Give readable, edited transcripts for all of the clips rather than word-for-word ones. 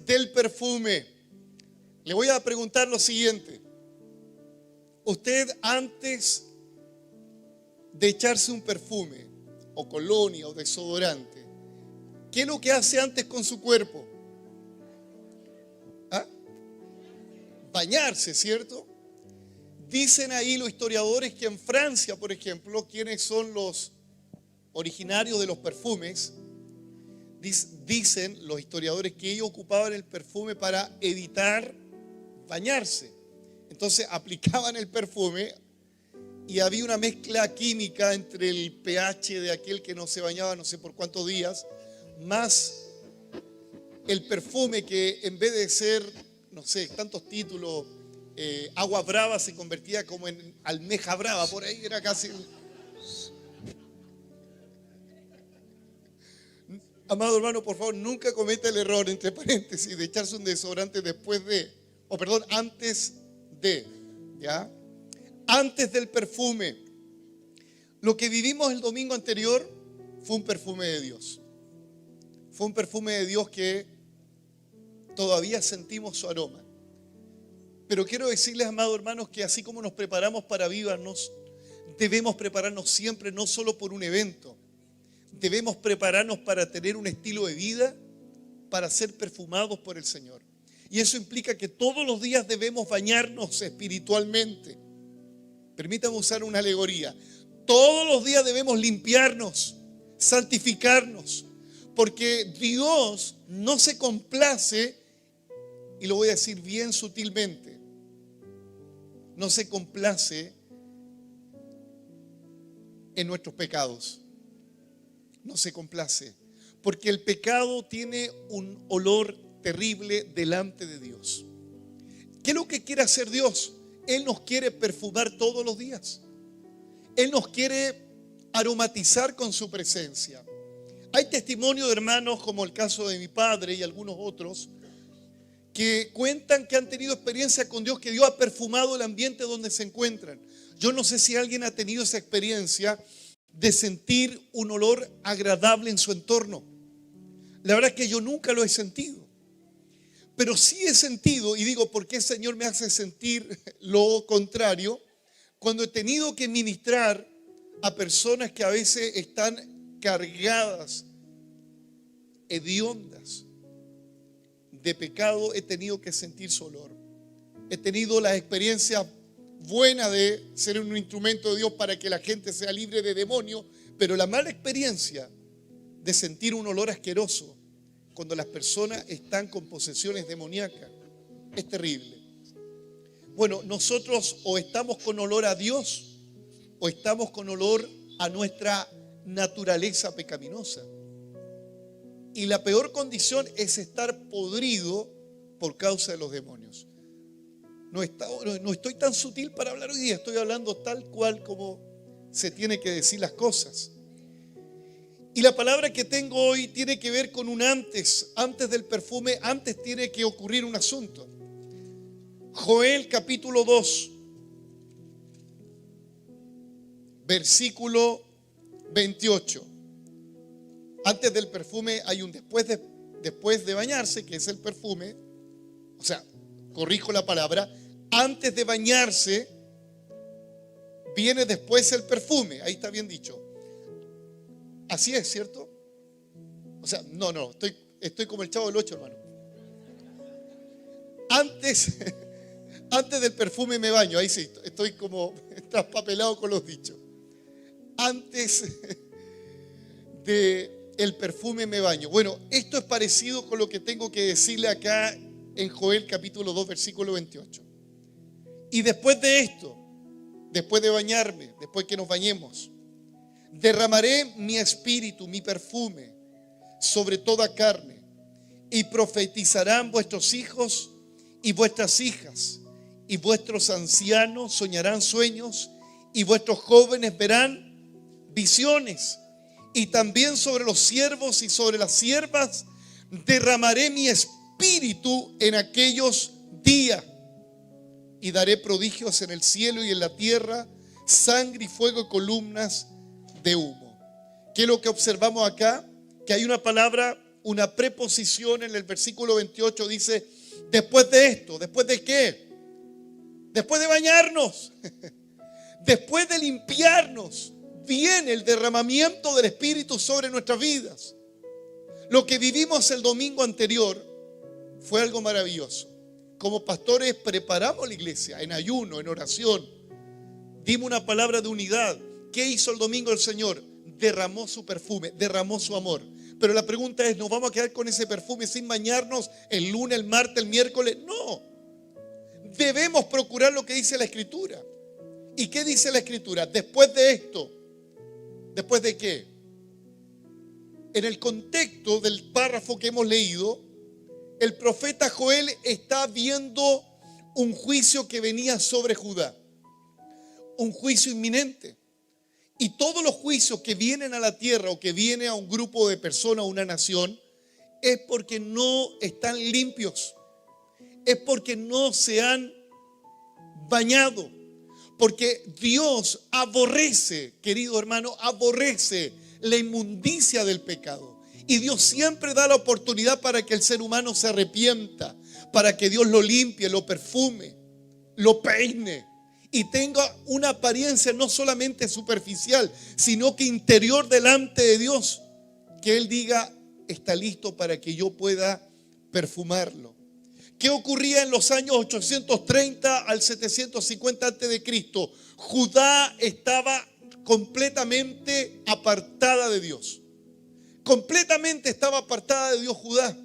del perfume. Le voy a preguntar lo siguiente. Usted, antes de echarse un perfume o colonia o desodorante, ¿qué es lo que hace antes con su cuerpo? ¿Ah? Bañarse, ¿cierto? Dicen ahí los historiadores que en Francia, por ejemplo, quienes son los originarios de los perfumes, dicen los historiadores que ellos ocupaban el perfume para evitar bañarse. Entonces aplicaban el perfume y había una mezcla química entre el pH de aquel que no se bañaba no sé por cuántos días, más el perfume que en vez de ser, no sé, tantos títulos, agua brava se convertía como en almeja brava, por ahí era casi... Amado hermano, por favor, nunca cometa el error, entre paréntesis, de echarse un desodorante después de, antes de, ¿ya? Antes del perfume. Lo que vivimos el domingo anterior fue un perfume de Dios. Fue un perfume de Dios que todavía sentimos su aroma. Pero quiero decirles, amados hermanos, que así como nos preparamos para avivarnos, debemos prepararnos siempre, no solo por un evento. Debemos prepararnos para tener un estilo de vida, para ser perfumados por el Señor. Y eso implica que todos los días debemos bañarnos espiritualmente. Permítame usar una alegoría. Todos los días debemos limpiarnos, santificarnos, porque Dios no se complace, y lo voy a decir bien sutilmente, no se complace en nuestros pecados. No se complace, porque el pecado tiene un olor terrible delante de Dios. ¿Qué es lo que quiere hacer Dios? Él nos quiere perfumar todos los días. Él nos quiere aromatizar con su presencia. Hay testimonio de hermanos, como el caso de mi padre y algunos otros, que cuentan que han tenido experiencia con Dios, que Dios ha perfumado el ambiente donde se encuentran. Yo no sé si alguien ha tenido esa experiencia de sentir un olor agradable en su entorno. La verdad es que yo nunca lo he sentido. Pero sí he sentido, y digo, ¿por qué el Señor me hace sentir lo contrario? Cuando he tenido que ministrar a personas que a veces están cargadas, hediondas de pecado, he tenido que sentir su olor. He tenido la experiencia buena de ser un instrumento de Dios para que la gente sea libre de demonios, pero la mala experiencia de sentir un olor asqueroso cuando las personas están con posesiones demoníacas es terrible. Bueno, nosotros o estamos con olor a Dios o estamos con olor a nuestra naturaleza pecaminosa. Y la peor condición es estar podrido por causa de los demonios. No estoy tan sutil para hablar hoy día, estoy hablando tal cual como se tiene que decir las cosas. Y la palabra que tengo hoy tiene que ver con un antes del perfume, antes tiene que ocurrir un asunto. Joel capítulo 2, versículo 28. Antes del perfume hay un después de bañarse, que es el perfume. O sea, corrijo la palabra, antes de bañarse viene después el perfume. Ahí está bien dicho. Así es, ¿cierto? O sea, no, estoy como el Chavo del Ocho, hermano. Antes del perfume me baño. Ahí sí, estoy como traspapelado con los dichos. Antes del perfume me baño. Bueno, esto es parecido con lo que tengo que decirle acá en Joel capítulo 2, versículo 28. Y después de esto, después de bañarme, después que nos bañemos, derramaré mi espíritu, mi perfume, sobre toda carne, y profetizarán vuestros hijos y vuestras hijas, y vuestros ancianos soñarán sueños, y vuestros jóvenes verán visiones. Y también sobre los siervos y sobre las siervas derramaré mi espíritu en aquellos días, y daré prodigios en el cielo y en la tierra, sangre y fuego y columnas de humo. ¿Qué es lo que observamos acá? Que hay una palabra una preposición en el versículo 28, dice, después de esto, ¿después de qué? Después de bañarnos, después de limpiarnos, viene el derramamiento del Espíritu sobre nuestras vidas. Lo que vivimos el domingo anterior fue algo maravilloso. Como pastores preparamos la iglesia en ayuno, en oración. Dimos una palabra de unidad. ¿Qué hizo el domingo el Señor? Derramó su perfume, derramó su amor. Pero la pregunta es, ¿nos vamos a quedar con ese perfume sin bañarnos el lunes, el martes, el miércoles? No. Debemos procurar lo que dice la Escritura. ¿Y qué dice la Escritura? Después de esto, ¿después de qué? En el contexto del párrafo que hemos leído, el profeta Joel está viendo un juicio que venía sobre Judá. Un juicio inminente. Y todos los juicios que vienen a la tierra o que vienen a un grupo de personas, a una nación, es porque no están limpios. Es porque no se han bañado. Porque Dios aborrece, querido hermano, aborrece la inmundicia del pecado. Y Dios siempre da la oportunidad para que el ser humano se arrepienta, para que Dios lo limpie, lo perfume, lo peine y tenga una apariencia no solamente superficial, sino que interior delante de Dios, que Él diga, está listo para que yo pueda perfumarlo. ¿Qué ocurría en los años 830 al 750 a.C.? Judá estaba completamente apartada de Dios. Completamente estaba apartada de Dios Judá.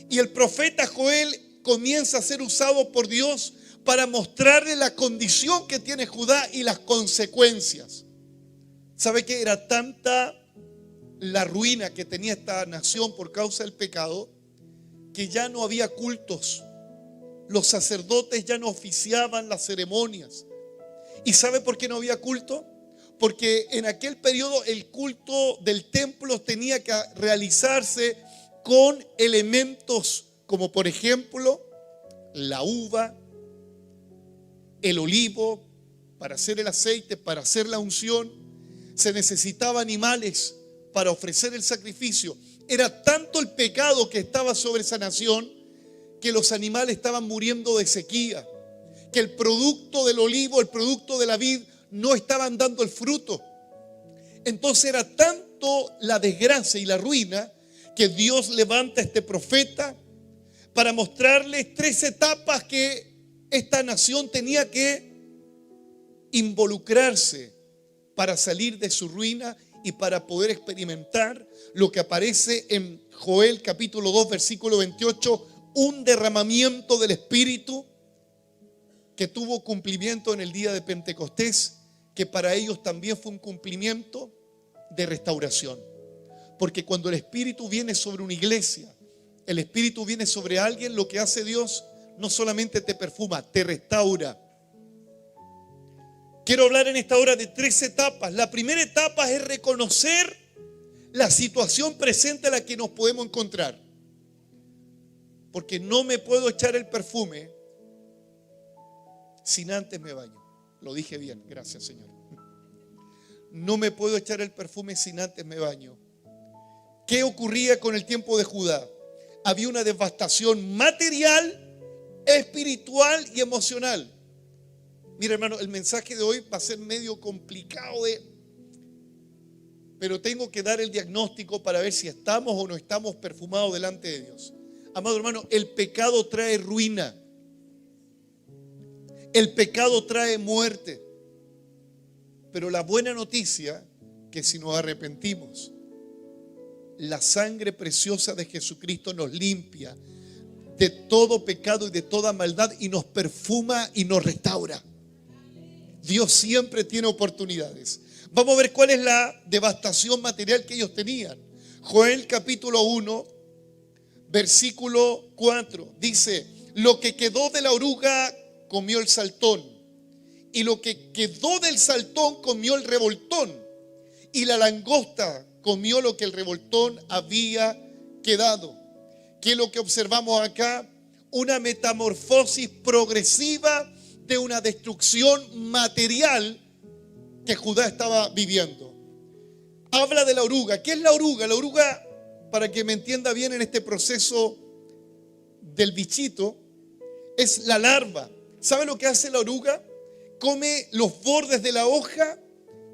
Y el profeta Joel comienza a ser usado por Dios para mostrarle la condición que tiene Judá y las consecuencias. ¿Sabe qué? Era tanta la ruina que tenía esta nación por causa del pecado que ya no había cultos. Los sacerdotes ya no oficiaban las ceremonias. ¿Y sabe por qué no había culto? Porque en aquel periodo el culto del templo tenía que realizarse con elementos como por ejemplo la uva, el olivo, para hacer el aceite, para hacer la unción. Se necesitaban animales para ofrecer el sacrificio. Era tanto el pecado que estaba sobre esa nación que los animales estaban muriendo de sequía, que el producto del olivo, el producto de la vid no estaban dando el fruto. Entonces era tanto la desgracia y la ruina que Dios levanta a este profeta para mostrarles 3 etapas que esta nación tenía que involucrarse para salir de su ruina y para poder experimentar lo que aparece en Joel capítulo 2 versículo 28, un derramamiento del Espíritu que tuvo cumplimiento en el día de Pentecostés, que para ellos también fue un cumplimiento de restauración. Porque cuando el Espíritu viene sobre una iglesia, el Espíritu viene sobre alguien, lo que hace Dios no solamente te perfuma, te restaura. Quiero hablar en esta hora de 3 etapas. La primera etapa es reconocer la situación presente a la que nos podemos encontrar. Porque no me puedo echar el perfume sin antes me baño. Lo dije bien, gracias Señor. No me puedo echar el perfume sin antes me baño. ¿Qué ocurría con el tiempo de Judá? Había una devastación material, espiritual y emocional. Mira hermano, el mensaje de hoy va a ser medio complicado pero tengo que dar el diagnóstico para ver si estamos o no estamos perfumados delante de Dios. Amado hermano, el pecado trae ruina. El pecado trae muerte. Pero la buena noticia, que si nos arrepentimos, la sangre preciosa de Jesucristo nos limpia de todo pecado y de toda maldad y nos perfuma y nos restaura. Dios siempre tiene oportunidades. Vamos a ver cuál es la devastación material que ellos tenían. Joel capítulo 1, versículo 4, dice: lo que quedó de la oruga comió el saltón, y lo que quedó del saltón comió el revoltón, y la langosta comió lo que el revoltón había quedado. ¿Qué es lo que observamos acá? Una metamorfosis progresiva de una destrucción material que Judá estaba viviendo. Habla de la oruga. ¿Qué es la oruga? La oruga para que me entienda bien en este proceso del bichito, es la larva. ¿Sabe lo que hace la oruga? Come los bordes de la hoja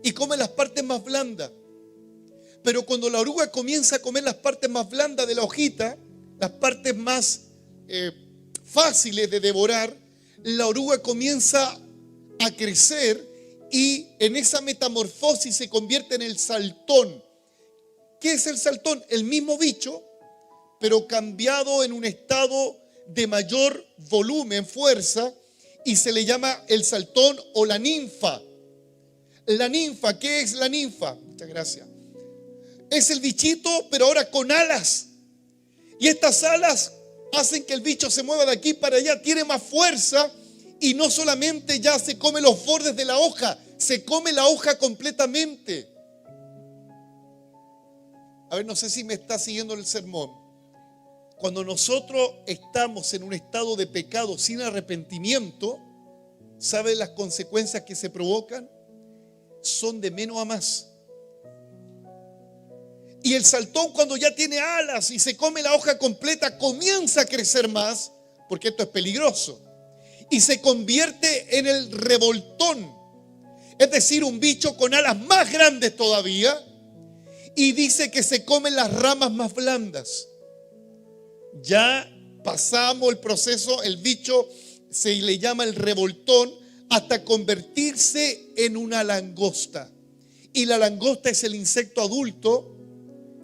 y come las partes más blandas. Pero cuando la oruga comienza a comer las partes más blandas de la hojita, las partes más fáciles de devorar, la oruga comienza a crecer y en esa metamorfosis se convierte en el saltón. ¿Qué es el saltón? El mismo bicho, pero cambiado en un estado de mayor volumen, fuerza, y se le llama el saltón o la ninfa. La ninfa, ¿qué es la ninfa? Muchas gracias. Es el bichito, pero ahora con alas. Y estas alas hacen que el bicho se mueva de aquí para allá, tiene más fuerza y no solamente ya se come los bordes de la hoja, se come la hoja completamente. A ver, no sé si me está siguiendo el sermón. Cuando nosotros estamos en un estado de pecado sin arrepentimiento, ¿sabe las consecuencias que se provocan? Son de menos a más. Y el saltón, cuando ya tiene alas y se come la hoja completa, comienza a crecer más, porque esto es peligroso, y se convierte en el revoltón, es decir, un bicho con alas más grandes todavía, y dice que se comen las ramas más blandas. Ya pasamos el proceso, el bicho se le llama el revoltón, hasta convertirse en una langosta. Y la langosta es el insecto adulto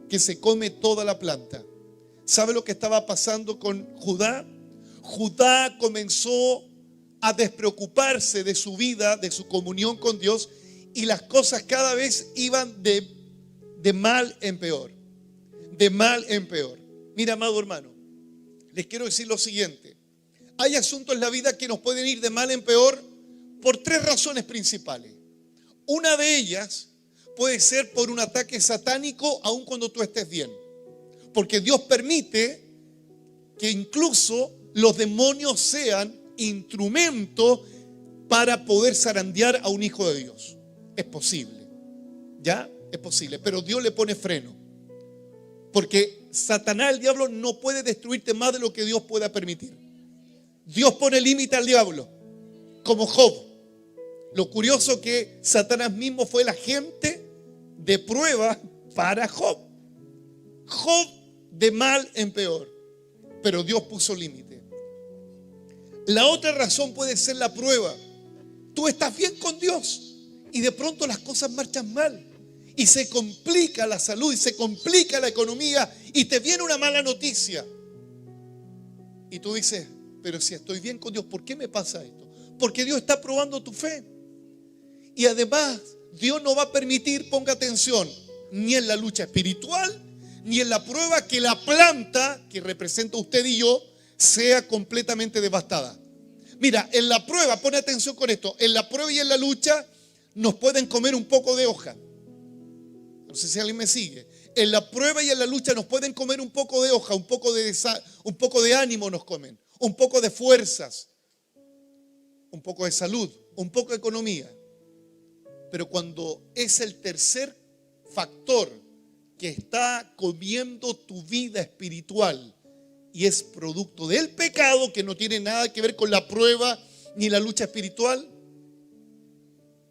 que se come toda la planta. ¿Sabe lo que estaba pasando con Judá? Judá comenzó a despreocuparse de su vida, de su comunión con Dios, y las cosas cada vez iban de mal en peor. De mal en peor. Mira, amado hermano, les quiero decir lo siguiente. Hay asuntos en la vida que nos pueden ir de mal en peor por tres razones principales. Una de ellas puede ser por un ataque satánico aun cuando tú estés bien. Porque Dios permite que incluso los demonios sean instrumentos para poder zarandear a un hijo de Dios. Es posible. ¿Ya? Es posible. Pero Dios le pone freno. Porque Satanás, el diablo, no puede destruirte más de lo que Dios pueda permitir. Dios pone límite al diablo. Como Job. Lo curioso que Satanás mismo fue el agente de prueba para Job. Job de mal en peor. Pero Dios puso límite. La otra razón puede ser la prueba. Tú estás bien con Dios y de pronto las cosas marchan mal. Y se complica la salud y se complica la economía y te viene una mala noticia. Y tú dices, pero si estoy bien con Dios, ¿por qué me pasa esto? Porque Dios está probando tu fe. Y además, Dios no va a permitir, ponga atención, ni en la lucha espiritual, ni en la prueba que la planta que representa usted y yo sea completamente devastada. Mira, en la prueba, pone atención con esto, en la prueba y en la lucha nos pueden comer un poco de hoja. No sé si alguien me sigue. En la prueba y en la lucha nos pueden comer un poco de hoja, un poco de ánimo nos comen, un poco de fuerzas, un poco de salud, un poco de economía. Pero cuando es el tercer factor que está comiendo tu vida espiritual y es producto del pecado, que no tiene nada que ver con la prueba ni la lucha espiritual,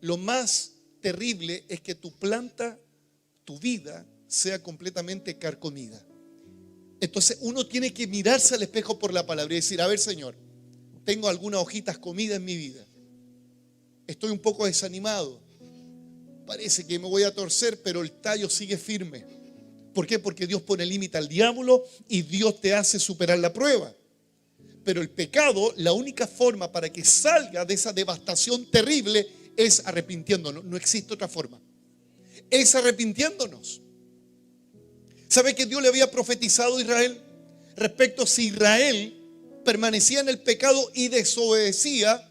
lo más terrible es que tu planta, tu vida, sea completamente carcomida. Entonces uno tiene que mirarse al espejo por la palabra y decir, a ver, Señor, tengo algunas hojitas comidas en mi vida. Estoy un poco desanimado. Parece que me voy a torcer, pero el tallo sigue firme. ¿Por qué? Porque Dios pone límite al diablo y Dios te hace superar la prueba. Pero el pecado, la única forma para que salga de esa devastación terrible es arrepintiéndonos. No existe otra forma. Es arrepintiéndonos. ¿Sabe que Dios le había profetizado a Israel? Respecto a si Israel permanecía en el pecado y desobedecía,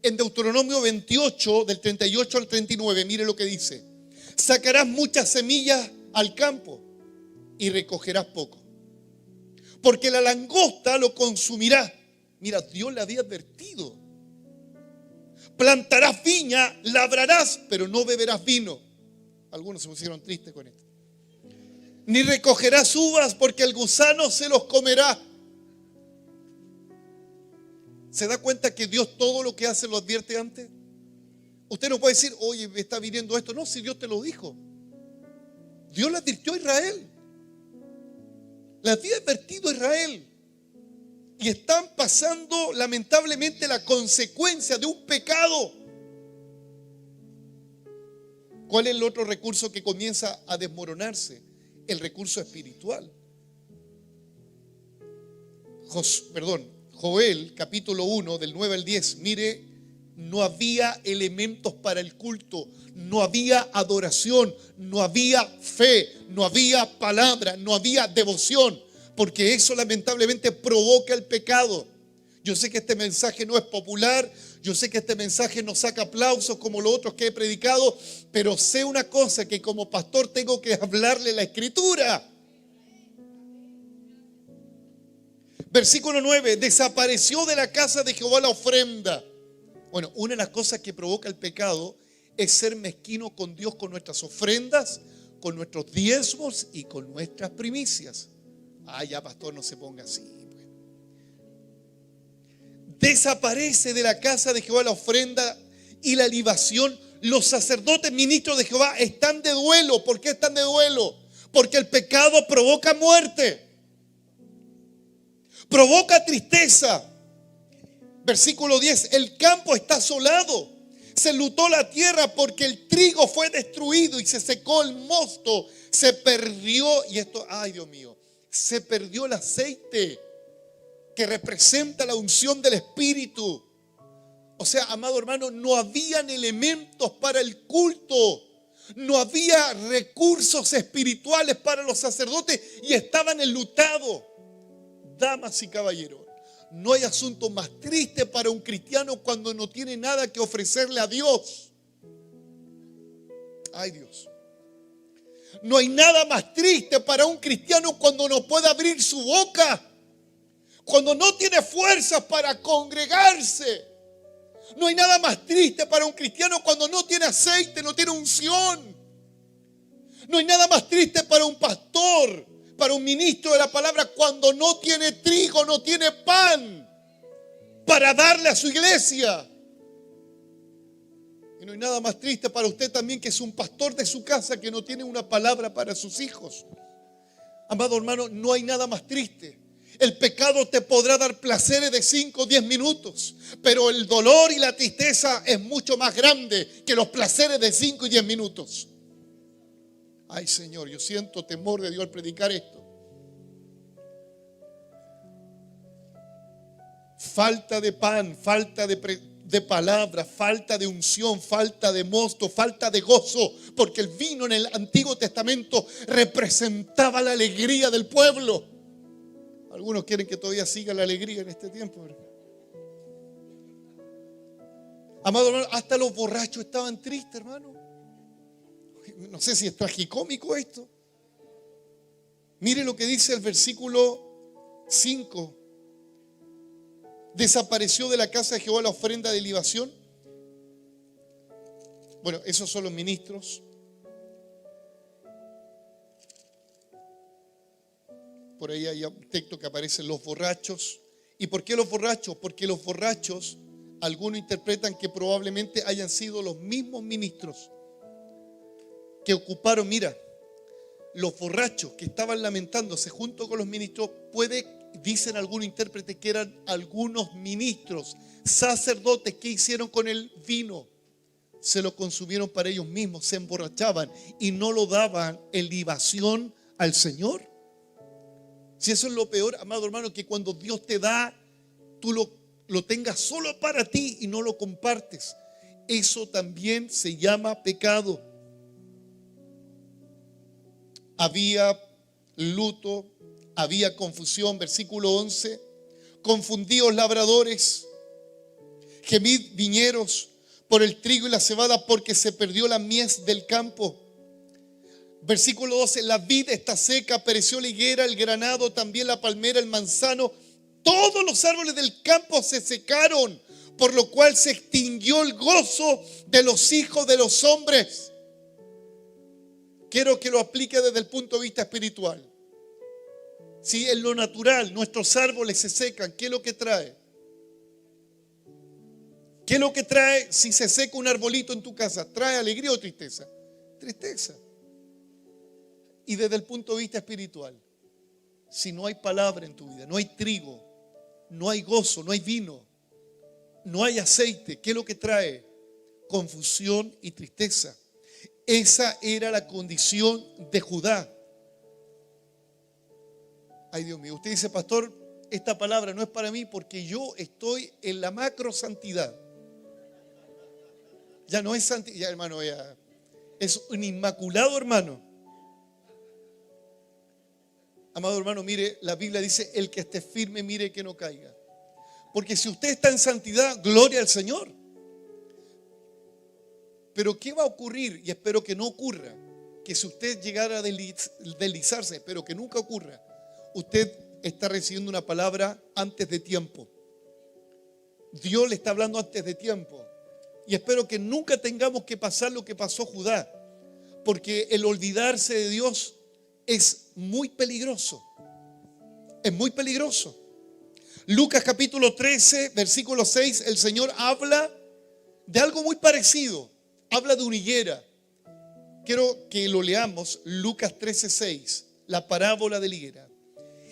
en Deuteronomio 28, del 38 al 39, mire lo que dice. Sacarás muchas semillas al campo y recogerás poco, porque la langosta lo consumirá. Mira, Dios le había advertido. Plantarás viña, labrarás, pero no beberás vino. Algunos se pusieron tristes con esto. ni recogerás uvas porque el gusano se los comerá. ¿Se da cuenta que Dios todo lo que hace lo advierte antes? Usted no puede decir, oye, me está viniendo esto. No, si Dios te lo dijo. Dios le advirtió a Israel. Le había advertido a Israel. Y están pasando lamentablemente la consecuencia de un pecado. ¿Cuál es el otro recurso que comienza a desmoronarse? El recurso espiritual. Joel capítulo 1 del 9 al 10. Mire, no había elementos para el culto, no había adoración, no había fe, no había palabra, no había devoción, porque eso lamentablemente provoca el pecado. Yo sé que este mensaje no es popular, yo sé que este mensaje no saca aplausos como los otros que he predicado, pero sé una cosa, que como pastor tengo que hablarle la Escritura. Versículo 9, desapareció de la casa de Jehová la ofrenda. Bueno, una de las cosas que provoca el pecado es ser mezquino con Dios, con nuestras ofrendas, con nuestros diezmos y con nuestras primicias. Ya pastor, no se ponga así. Desaparece de la casa de Jehová la ofrenda y la libación. Los sacerdotes ministros de Jehová están de duelo. ¿Por qué están de duelo? Porque el pecado provoca muerte, provoca tristeza. Versículo 10, el campo está asolado, se enlutó la tierra porque el trigo fue destruido y se secó el mosto, se perdió, y esto, ay Dios mío, se perdió el aceite que representa la unción del Espíritu. O sea, amado hermano, no habían elementos para el culto, no había recursos espirituales para los sacerdotes y estaban enlutados. Damas y caballeros, no hay asunto más triste para un cristiano cuando no tiene nada que ofrecerle a Dios. Ay Dios. No hay nada más triste para un cristiano cuando no puede abrir su boca, cuando no tiene fuerzas para congregarse. No hay nada más triste para un cristiano cuando no tiene aceite, no tiene unción. No hay nada más triste para un pastor, para un ministro de la palabra, cuando no tiene trigo, no tiene pan para darle a su iglesia. Y no hay nada más triste para usted también, que es un pastor de su casa que no tiene una palabra para sus hijos. Amado hermano, no hay nada más triste. El pecado te podrá dar placeres de 5 o 10 minutos, pero el dolor y la tristeza es mucho más grande que los placeres de 5 y 10 minutos. Ay Señor, yo siento temor de Dios al predicar esto. Falta de pan, falta de palabra, falta de unción, falta de mosto, falta de gozo, porque el vino en el Antiguo Testamento representaba la alegría del pueblo. Algunos quieren que todavía siga la alegría en este tiempo, ¿verdad? Amado hermano, hasta los borrachos estaban tristes, hermano. No sé si es tragicómico esto. Mire lo que dice el versículo 5. Desapareció de la casa de Jehová la ofrenda de libación. Bueno, esos son los ministros. Por ahí hay un texto que aparecen los borrachos. ¿Y por qué los borrachos? Porque los borrachos, algunos interpretan que probablemente hayan sido los mismos ministros que ocuparon, mira, los borrachos que estaban lamentándose junto con los ministros, dicen algunos intérpretes que eran algunos ministros, sacerdotes que hicieron con el vino, se lo consumieron para ellos mismos, se emborrachaban y no lo daban en libación al Señor. Si eso es lo peor, amado hermano, que cuando Dios te da, tú lo tengas solo para ti y no lo compartes. Eso también se llama pecado. Había luto, había confusión. Versículo 11. Confundíos labradores, gemid viñeros por el trigo y la cebada, porque se perdió la mies del campo. Versículo 12. La vid está seca, pereció la higuera, el granado, también la palmera, el manzano. Todos los árboles del campo se secaron, por lo cual se extinguió el gozo de los hijos de los hombres. quiero que lo aplique desde el punto de vista espiritual. Si en lo natural nuestros árboles se secan, ¿qué es lo que trae? ¿Qué es lo que trae si se seca un arbolito en tu casa? ¿Trae alegría o tristeza? Tristeza. Y desde el punto de vista espiritual, si no hay palabra en tu vida, no hay trigo, no hay gozo, no hay vino, no hay aceite, ¿qué es lo que trae? Confusión y tristeza. Esa era la condición de Judá. Ay, Dios mío, usted dice, pastor, esta palabra no es para mí porque yo estoy en la macro santidad. Ya no es santidad, ya, hermano, ya es un inmaculado, hermano. Amado hermano, mire, la Biblia dice, el que esté firme, mire que no caiga. Porque si usted está en santidad, gloria al Señor. Pero ¿qué va a ocurrir? Y espero que no ocurra, que si usted llegara a deslizarse, espero que nunca ocurra, usted está recibiendo una palabra antes de tiempo. Dios le está hablando antes de tiempo. Y espero que nunca tengamos que pasar lo que pasó Judá, porque el olvidarse de Dios es muy peligroso. Es muy peligroso. Lucas capítulo 13, versículo 6, el Señor habla de algo muy parecido. Habla de una higuera. Quiero que lo leamos, Lucas 13, 6, la parábola de la higuera.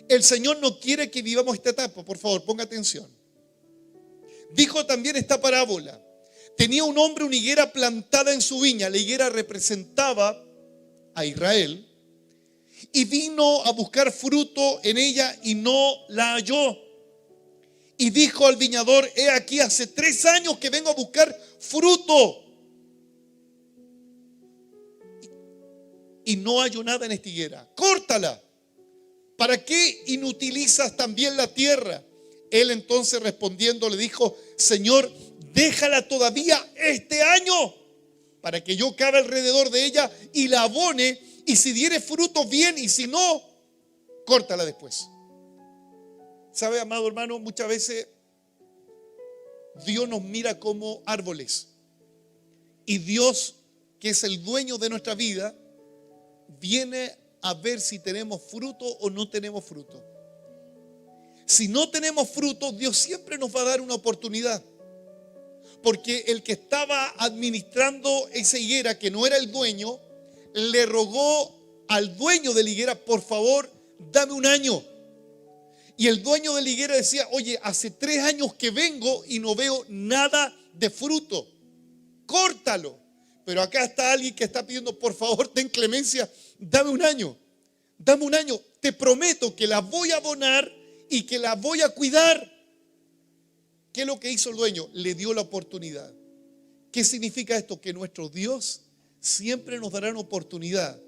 El Señor no quiere que vivamos esta etapa, por favor, ponga atención. Dijo también esta parábola. Tenía un hombre una higuera plantada en su viña. La higuera representaba a Israel. Y vino a buscar fruto en ella y no la halló. Y dijo al viñador, he aquí, hace 3 años que vengo a buscar fruto. Y no hallo nada en esta higuera. Córtala. ¿Para qué inutilizas también la tierra? Él entonces respondiendo le dijo, Señor, déjala todavía este año para que yo cabe alrededor de ella y la abone, y si diere fruto bien, y si no, córtala después. ¿Sabe, amado hermano? Muchas veces Dios nos mira como árboles, y Dios, que es el dueño de nuestra vida, viene a ver si tenemos fruto o no tenemos fruto. Si no tenemos fruto, Dios siempre nos va a dar una oportunidad. Porque el que estaba administrando esa higuera, que no era el dueño, le rogó al dueño de la higuera, por favor, dame 1 año. Y el dueño de la higuera decía, oye, hace 3 años que vengo y no veo nada de fruto. Córtalo. Pero acá está alguien que está pidiendo, por favor, ten clemencia, dame 1 año. Dame 1 año. Te prometo que la voy a abonar y que la voy a cuidar. ¿Qué es lo que hizo el dueño? Le dio la oportunidad. ¿Qué significa esto? Que nuestro Dios siempre nos dará una oportunidad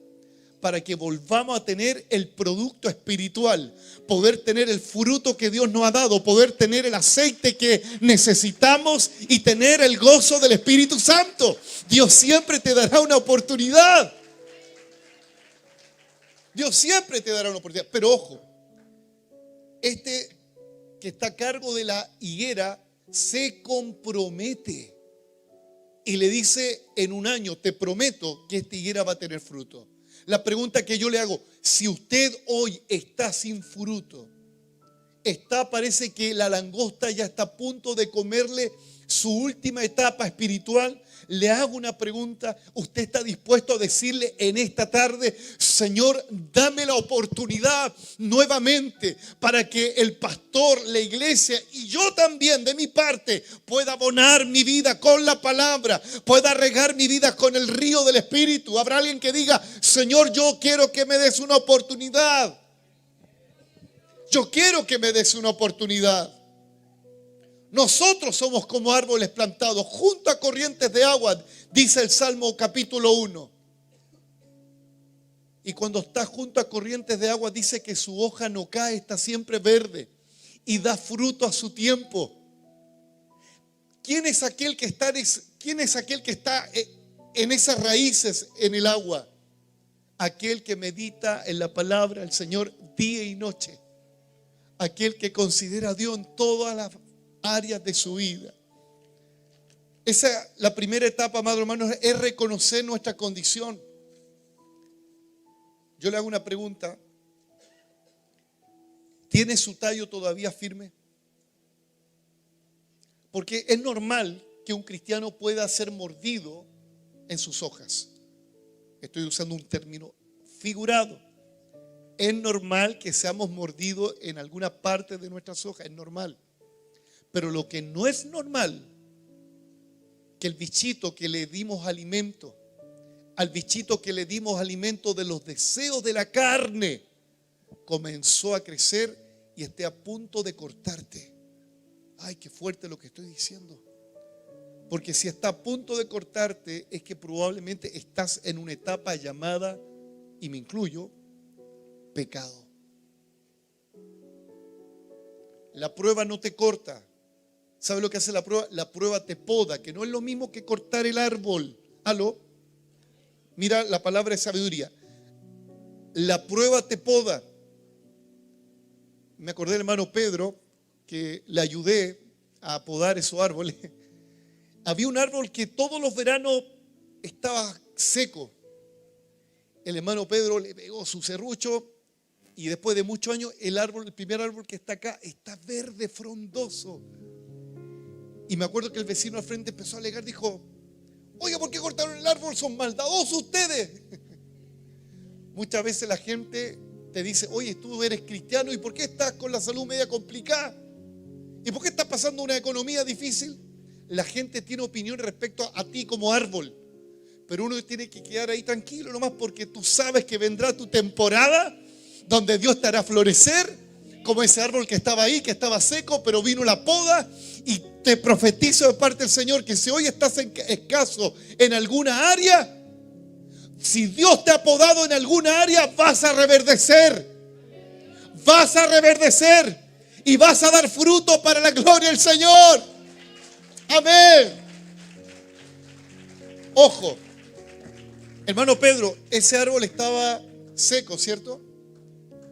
para que volvamos a tener el producto espiritual, poder tener el fruto que Dios nos ha dado, poder tener el aceite que necesitamos y tener el gozo del Espíritu Santo. Dios siempre te dará una oportunidad. Dios siempre te dará una oportunidad. Pero ojo, este que está a cargo de la higuera se compromete y le dice, en 1 año te prometo que esta higuera va a tener fruto. La pregunta que yo le hago, si usted hoy está sin fruto, parece que la langosta ya está a punto de comerle su última etapa espiritual, le hago una pregunta. ¿Usted está dispuesto a decirle en esta tarde, Señor, dame la oportunidad nuevamente para que el pastor, la iglesia y yo también de mi parte pueda abonar mi vida con la palabra, pueda regar mi vida con el río del Espíritu? ¿Habrá alguien que diga, Señor, yo quiero que me des una oportunidad? Yo quiero que me des una oportunidad. Nosotros somos como árboles plantados junto a corrientes de agua, dice el Salmo capítulo 1. Y cuando está junto a corrientes de agua, dice que su hoja no cae, está siempre verde y da fruto a su tiempo. ¿Quién es aquel que está en esas raíces en el agua? Aquel que medita en la palabra del Señor día y noche. Aquel que considera a Dios en todas las áreas de su vida. La primera etapa, amados hermanos, es reconocer nuestra condición. Yo le hago una pregunta. ¿Tiene su tallo todavía firme? Porque es normal que un cristiano pueda ser mordido en sus hojas. Estoy usando un término figurado. Es normal que seamos mordidos en alguna parte de nuestras hojas, es normal. Pero lo que no es normal, que el bichito que le dimos alimento, al bichito que le dimos alimento de los deseos de la carne, comenzó a crecer y esté a punto de cortarte. Ay, qué fuerte lo que estoy diciendo. Porque si está a punto de cortarte, es que probablemente estás en una etapa llamada, y me incluyo, pecado. La prueba no te corta. ¿Sabe lo que hace la prueba? La prueba te poda, que no es lo mismo que cortar el árbol. ¿Aló? Mira la palabra de sabiduría. La prueba te poda. Me acordé del hermano Pedro, que le ayudé a podar esos árboles. Había un árbol que todos los veranos estaba seco. El hermano Pedro le pegó su serrucho y después de muchos años el primer árbol que está acá está verde, frondoso. Y me acuerdo que el vecino al frente empezó a alegar, dijo: oiga, ¿por qué cortaron el árbol? Son maldadosos ustedes. Muchas veces la gente te dice: oye, tú eres cristiano, ¿y por qué estás con la salud media complicada? ¿Y por qué estás pasando una economía difícil? La gente tiene opinión respecto a ti como árbol, pero uno tiene que quedar ahí tranquilo nomás, porque tú sabes que vendrá tu temporada donde Dios te hará florecer, como ese árbol que estaba ahí, que estaba seco, pero vino la poda. Y te profetizo de parte del Señor que si hoy estás escaso en alguna área, si Dios te ha podado en alguna área, vas a reverdecer. Vas a reverdecer y vas a dar fruto para la gloria del Señor. Amén. Ojo, hermano Pedro, ese árbol estaba seco, ¿cierto?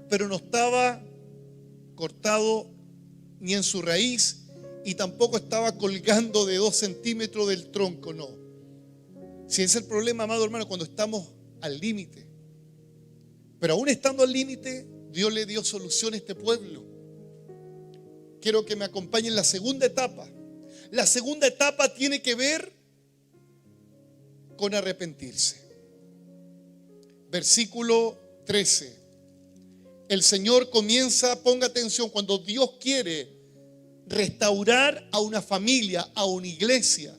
Pero no estaba cortado ni en su raíz, y tampoco estaba colgando de 2 centímetros del tronco, no. Si ese es el problema, amado hermano, cuando estamos al límite. Pero aún estando al límite, Dios le dio solución a este pueblo. Quiero que me acompañen en la segunda etapa. La segunda etapa tiene que ver con arrepentirse. Versículo 13. El Señor comienza, ponga atención, cuando Dios quiere restaurar a una familia, a una iglesia,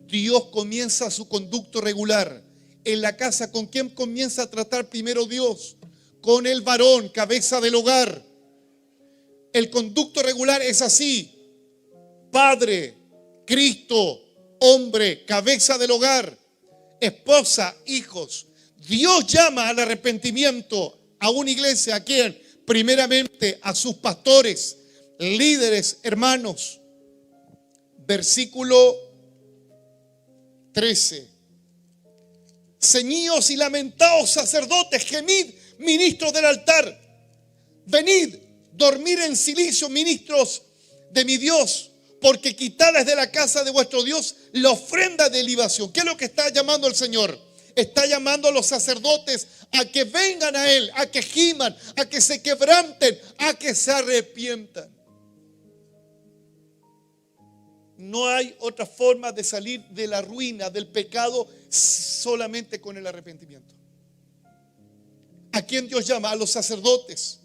Dios comienza su conducto regular. En la casa, ¿con quién comienza a tratar primero Dios? Con el varón, cabeza del hogar. El conducto regular es así: padre, Cristo, hombre, cabeza del hogar, esposa, hijos. Dios llama al arrepentimiento a una iglesia. ¿A quién? Primeramente a sus pastores, líderes, hermanos. Versículo 13. Ceñíos y lamentaos, sacerdotes, gemid, ministros del altar. Venid, dormir en silicio, ministros de mi Dios, porque quitada es de la casa de vuestro Dios la ofrenda de libación. ¿Qué es lo que está llamando el Señor? Está llamando a los sacerdotes a que vengan a Él, a que giman, a que se quebranten, a que se arrepientan. No hay otra forma de salir de la ruina, del pecado, solamente con el arrepentimiento. ¿A quién Dios llama? A los sacerdotes.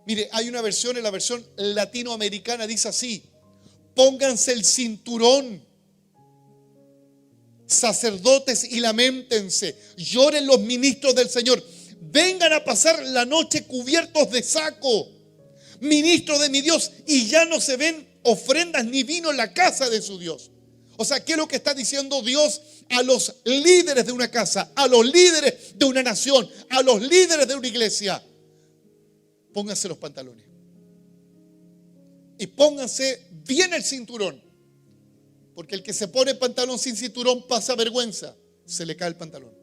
Mire, hay una versión, en la versión latinoamericana dice así: pónganse el cinturón, sacerdotes, y lamentense, lloren los ministros del Señor, vengan a pasar la noche cubiertos de saco, ministros de mi Dios, y ya no se ven ofrendas ni vino en la casa de su Dios. O sea, ¿qué es lo que está diciendo Dios a los líderes de una casa, a los líderes de una nación, a los líderes de una iglesia? Pónganse los pantalones y pónganse bien el cinturón, porque el que se pone pantalón sin cinturón pasa vergüenza, se le cae el pantalón,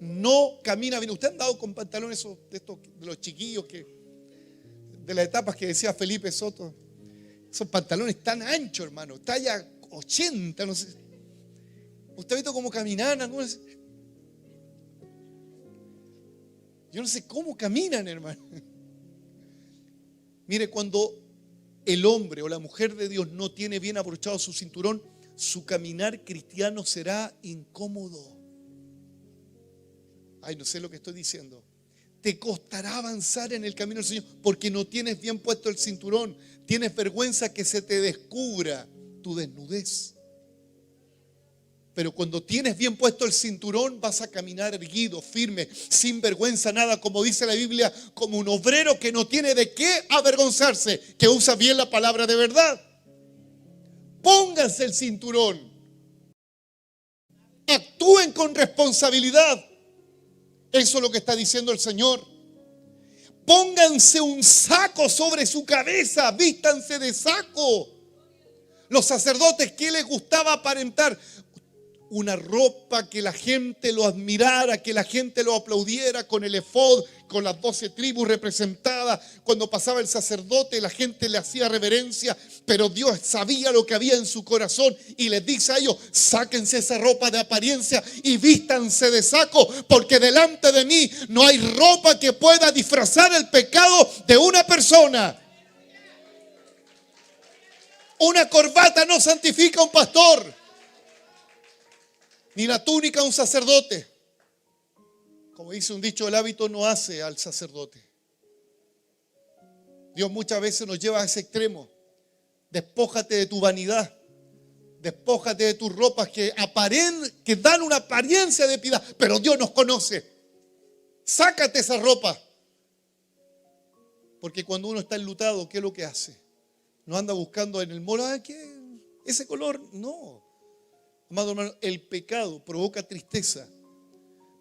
no camina bien. ¿Usted ha andado con pantalones de estos, de los chiquillos, de las etapas que decía Felipe Soto? Esos pantalones tan anchos, hermano, talla 80, no sé. ¿Usted ha visto cómo caminan? Yo no sé cómo caminan, hermano. Mire, cuando el hombre o la mujer de Dios no tiene bien abrochado su cinturón, su caminar cristiano será incómodo. Ay, no sé lo que estoy diciendo. Te costará avanzar en el camino del Señor porque no tienes bien puesto el cinturón. Tienes vergüenza que se te descubra tu desnudez. Pero cuando tienes bien puesto el cinturón, vas a caminar erguido, firme, sin vergüenza nada, como dice la Biblia, como un obrero que no tiene de qué avergonzarse, que usa bien la palabra de verdad. Pónganse el cinturón. Actúen con responsabilidad. Eso es lo que está diciendo el Señor. Pónganse un saco sobre su cabeza, vístanse de saco. Los sacerdotes, ¿qué les gustaba aparentar? Una ropa que la gente lo admirara, que la gente lo aplaudiera, con el efod, con las 12 tribus representadas. Cuando pasaba el sacerdote, la gente le hacía reverencia, pero Dios sabía lo que había en su corazón y les dice a ellos: sáquense esa ropa de apariencia y vístanse de saco, porque delante de mí no hay ropa que pueda disfrazar el pecado de una persona. Una corbata no santifica a un pastor, ni la túnica a un sacerdote. Como dice un dicho, el hábito no hace al sacerdote. Dios muchas veces nos lleva a ese extremo. Despójate de tu vanidad. Despójate de tus ropas que dan una apariencia de piedad, pero Dios nos conoce. Sácate esa ropa. Porque cuando uno está enlutado, ¿qué es lo que hace? No anda buscando en el mall, ¿qué? Ese color, no. Amado hermano, el pecado provoca tristeza,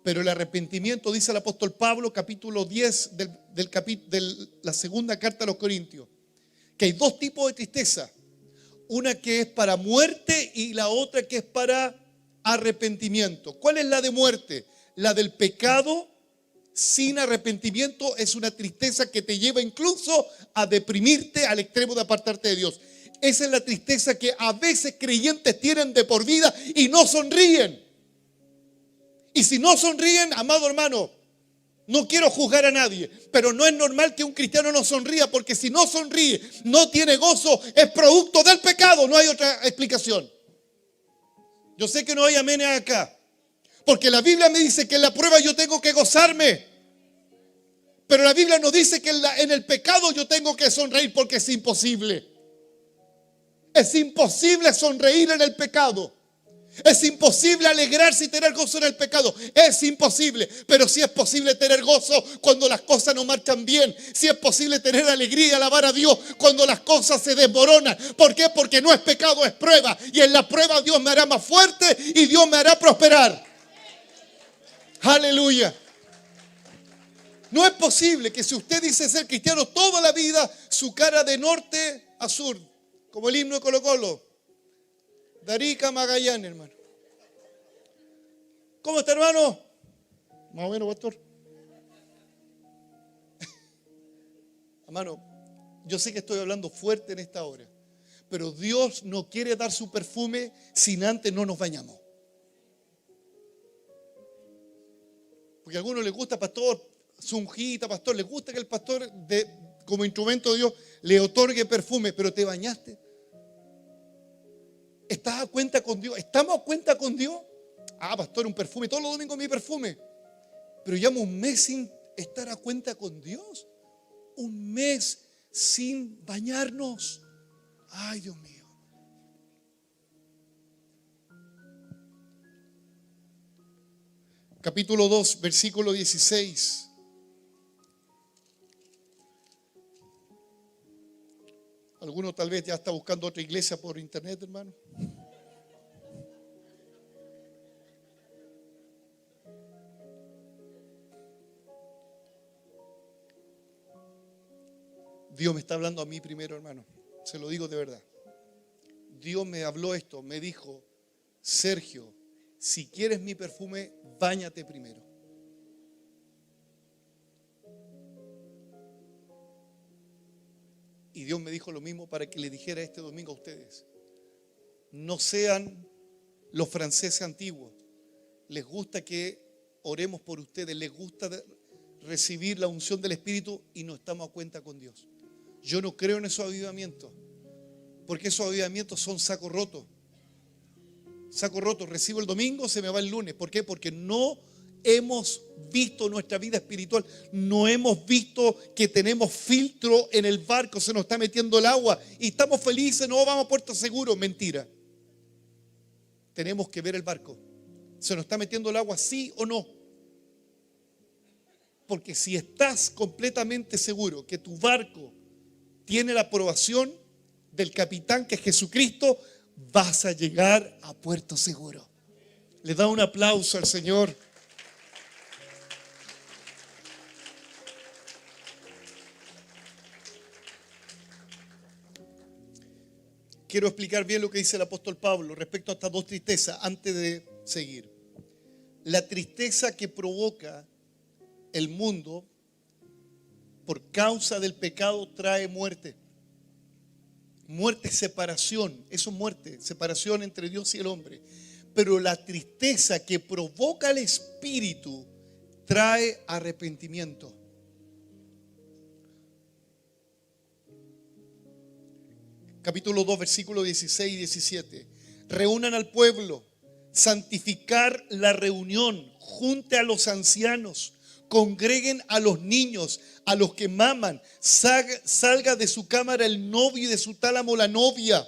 pero el arrepentimiento, dice el apóstol Pablo, capítulo 10 de la segunda carta a los Corintios, que hay dos tipos de tristeza. Una que es para muerte y la otra que es para arrepentimiento. ¿Cuál es la de muerte? La del pecado sin arrepentimiento es una tristeza que te lleva incluso a deprimirte al extremo de apartarte de Dios. Esa es la tristeza que a veces creyentes tienen de por vida y no sonríen. Y si no sonríen, amado hermano, no quiero juzgar a nadie, pero no es normal que un cristiano no sonría, porque si no sonríe, no tiene gozo, es producto del pecado, no hay otra explicación. Yo sé que no hay aménes acá, porque la Biblia me dice que en la prueba yo tengo que gozarme, pero la Biblia nos dice que en el pecado yo tengo que sonreír, porque es imposible. Es imposible sonreír en el pecado. Es imposible alegrarse y tener gozo en el pecado. Es imposible. Pero sí es posible tener gozo cuando las cosas no marchan bien. Sí es posible tener alegría y alabar a Dios cuando las cosas se desmoronan. ¿Por qué? Porque no es pecado, es prueba. Y en la prueba Dios me hará más fuerte y Dios me hará prosperar. Aleluya. No es posible que si usted dice ser cristiano toda la vida, su cara de norte a sur, como el himno de Colo Colo, de Arica a Magallanes, hermano. ¿Cómo está, hermano? Más o menos, pastor. Hermano, yo sé que estoy hablando fuerte en esta hora, pero Dios no quiere dar su perfume sin antes no nos bañamos. Porque a algunos les gusta, pastor, su unjita, pastor, les gusta que el pastor, como instrumento de Dios, le otorgue perfume, pero ¿te bañaste? ¿Estás a cuenta con Dios? ¿Estamos a cuenta con Dios? Ah, pastor, un perfume, todos los domingos mi perfume. Pero llevamos un mes sin estar a cuenta con Dios. Un mes sin bañarnos. Ay, Dios mío. Capítulo 2, versículo 16. Alguno tal vez ya está buscando otra iglesia por internet, hermano. Dios me está hablando a mí primero, hermano. Se lo digo de verdad. Dios me habló esto, me dijo: Sergio, si quieres mi perfume, báñate primero. Y Dios me dijo lo mismo para que le dijera este domingo a ustedes: no sean los franceses antiguos. Les gusta que oremos por ustedes, les gusta recibir la unción del Espíritu y no estamos a cuenta con Dios. Yo no creo en esos avivamientos, porque esos avivamientos son saco roto. Saco roto, recibo el domingo, se me va el lunes. ¿Por qué? Porque no hemos visto nuestra vida espiritual, no hemos visto que tenemos filtro en el barco, se nos está metiendo el agua y estamos felices, no vamos a puerto seguro. Mentira. Tenemos que ver el barco. ¿Se nos está metiendo el agua, sí o no? Porque si estás completamente seguro que tu barco tiene la aprobación del capitán, que es Jesucristo, vas a llegar a puerto seguro. Le da un aplauso al Señor. Quiero explicar bien lo que dice el apóstol Pablo respecto a estas dos tristezas antes de seguir. La tristeza que provoca el mundo por causa del pecado trae muerte. Muerte, separación, eso es muerte, separación entre Dios y el hombre. Pero la tristeza que provoca el Espíritu trae arrepentimiento. Capítulo 2, versículos 16 y 17. Reúnan al pueblo, santificar la reunión, junte a los ancianos, congreguen a los niños, a los que maman, salga de su cámara el novio y de su tálamo la novia.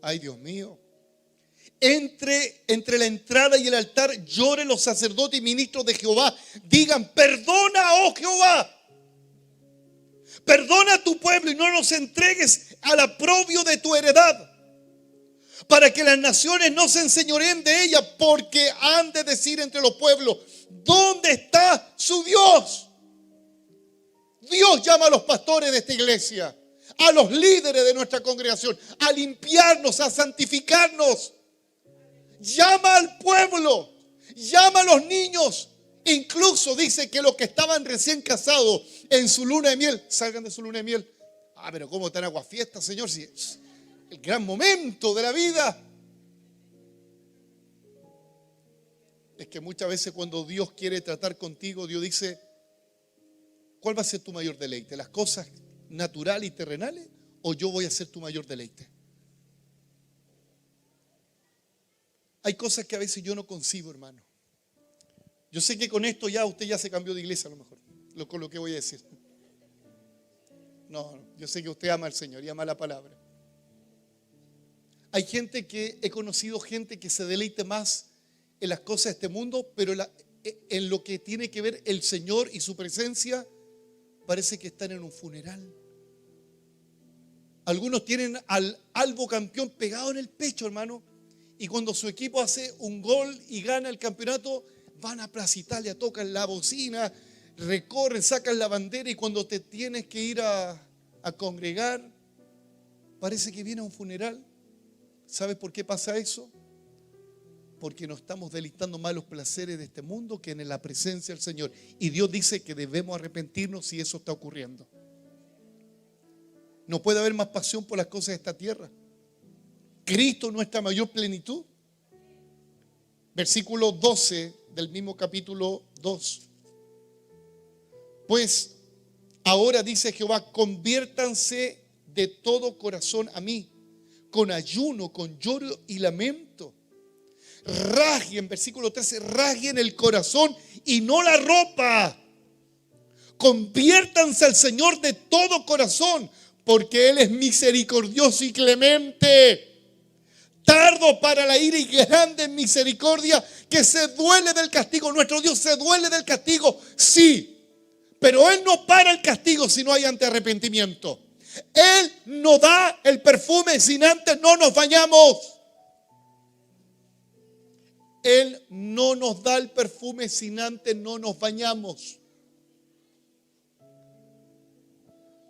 Ay, Dios mío. Entre la entrada y el altar lloren los sacerdotes y ministros de Jehová. Digan: perdona, oh Jehová. Perdona a tu pueblo y no nos entregues al aprobio de tu heredad, para que las naciones no se enseñoreen de ella, porque han de decir entre los pueblos: ¿dónde está su Dios? Dios llama a los pastores de esta iglesia, a los líderes de nuestra congregación, a limpiarnos, a santificarnos. Llama al pueblo, llama a los niños. Incluso dice que los que estaban recién casados en su luna de miel, salgan de su luna de miel. Ah, pero ¿cómo tan aguafiesta, Señor? Si es el gran momento de la vida. Es que muchas veces cuando Dios quiere tratar contigo, Dios dice: ¿cuál va a ser tu mayor deleite? ¿Las cosas naturales y terrenales? ¿O yo voy a ser tu mayor deleite? Hay cosas que a veces yo no concibo, hermano. Yo sé que con esto ya usted ya se cambió de iglesia a lo mejor, con lo que voy a decir. No, yo sé que usted ama al Señor y ama la palabra. Hay gente que, he conocido gente que se deleite más en las cosas de este mundo, pero en lo que tiene que ver el Señor y su presencia, parece que están en un funeral. Algunos tienen al Albo campeón pegado en el pecho, hermano, y cuando su equipo hace un gol y gana el campeonato, van a Plaza Italia, tocan la bocina, recorren, sacan la bandera, y cuando te tienes que ir a congregar, parece que viene a un funeral. ¿Sabes por qué pasa eso? Porque nos estamos deleitando más los placeres de este mundo que en la presencia del Señor. Y Dios dice que debemos arrepentirnos si eso está ocurriendo. No puede haber más pasión por las cosas de esta tierra. Cristo es nuestra mayor plenitud. Versículo 12 del mismo capítulo 2. Pues ahora dice Jehová: conviértanse de todo corazón a mí, con ayuno, con lloro y lamento. Rasguen, versículo 13, rasguen el corazón y no la ropa. Conviértanse al Señor de todo corazón, porque Él es misericordioso y clemente, tardo para la ira y grande en misericordia, que se duele del castigo. Nuestro Dios se duele del castigo, sí, pero Él no para el castigo si no hay ante arrepentimiento. Él no da el perfume sin antes no nos bañamos. Él no nos da el perfume sin antes no nos bañamos.